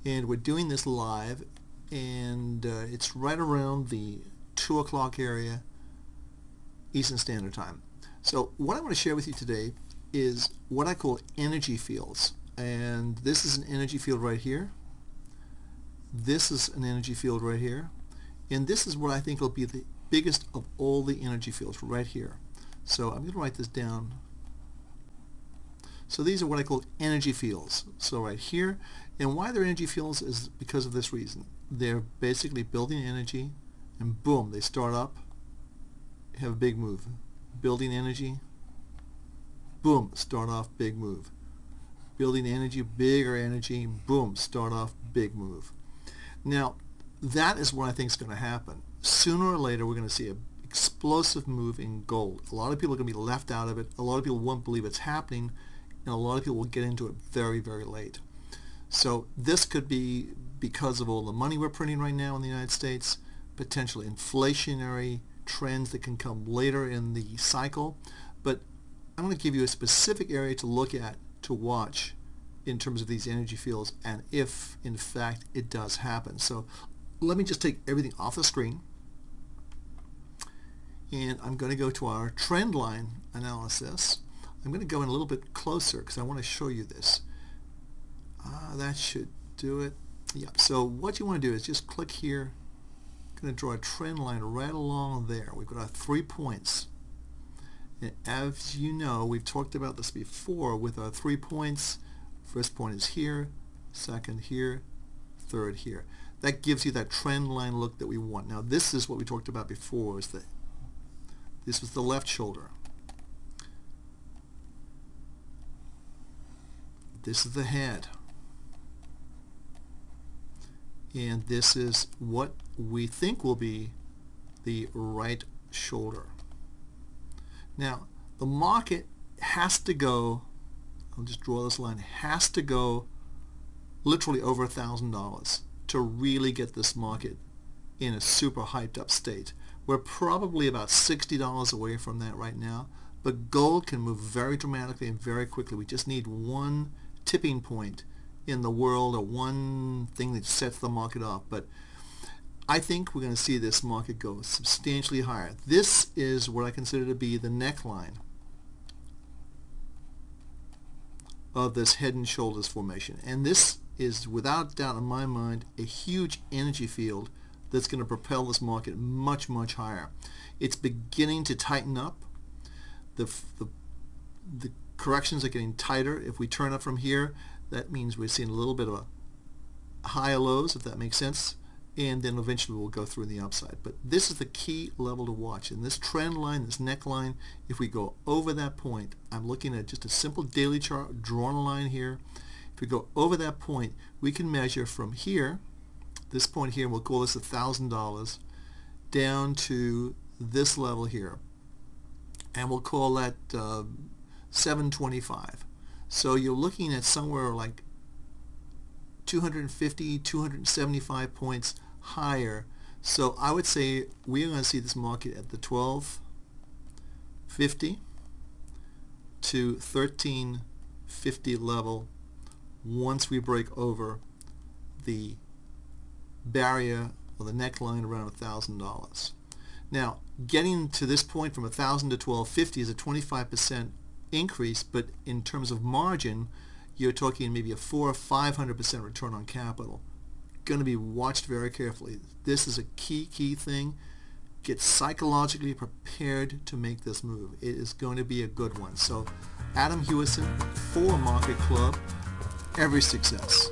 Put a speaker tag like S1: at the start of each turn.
S1: and we're doing this live, and it's right around the 2 o'clock area Eastern Standard Time. So what I want to share with you today is what I call energy fields, and this is an energy field right here, this is an energy field right here, and this is what I think will be the biggest of all the energy fields right here. So I'm going to write this down. So these are what I call energy fields. So right here, and why they're energy fields is because of this reason. They're basically building energy, and boom, they start up, have a big move. Building energy, boom, start off, big move. Building energy, bigger energy, boom, start off, big move. Now, that is what I think is going to happen. Sooner or later, we're going to see an explosive move in gold. A lot of people are going to be left out of it. A lot of people won't believe it's happening, and a lot of people will get into it very, very late. So this could be because of all the money we're printing right now in the United States, potential inflationary trends that can come later in the cycle. But I'm going to give you a specific area to look at, to watch in terms of these energy fields, and if in fact it does happen. So let me just take everything off the screen, and I'm going to go to our trend line analysis. I'm going to go in a little bit closer because I want to show you this. That should do it. Yeah. So what you want to do is just click here. I'm going to draw a trend line right along there. We've got our 3 points. And as you know, we've talked about this before with our 3 points. First point is here, second here, third here. That gives you that trend line look that we want. Now this is what we talked about before. This was the left shoulder. This is the head. And this is what we think will be the right shoulder. Now the market has to go, I'll just draw this line, has to go literally over $1,000 to really get this market in a super hyped up state. We're probably about $60 away from that right now, but gold can move very dramatically and very quickly. We just need one tipping point in the world, or one thing that sets the market off. But I think we're going to see this market go substantially higher. This is what I consider to be the neckline of this head and shoulders formation, and this is without doubt in my mind a huge energy field that's going to propel this market much, much higher. It's beginning to tighten up. The corrections are getting tighter. If we turn up from here, that means we're seeing a little bit of a higher lows, if that makes sense, and then eventually we'll go through in the upside. But this is the key level to watch. And this trend line, this neckline, if we go over that point, I'm looking at just a simple daily chart, drawing a line here. If we go over that point, we can measure from here, this point here, and we'll call this $1,000, down to this level here. And we'll call that 725. So you're looking at somewhere like 250, 275 points higher. So I would say we're going to see this market at the 1250 to 1350 level once we break over the barrier or the neckline around $1,000. Now, getting to this point from 1,000 to 1250 is a 25% increase, but in terms of margin, you're talking maybe a 400 or 500% return on capital. Going to be watched very carefully. This is a key thing. Get psychologically prepared to make this move. It is going to be a good one. So, Adam Hewison for Market Club. Every success.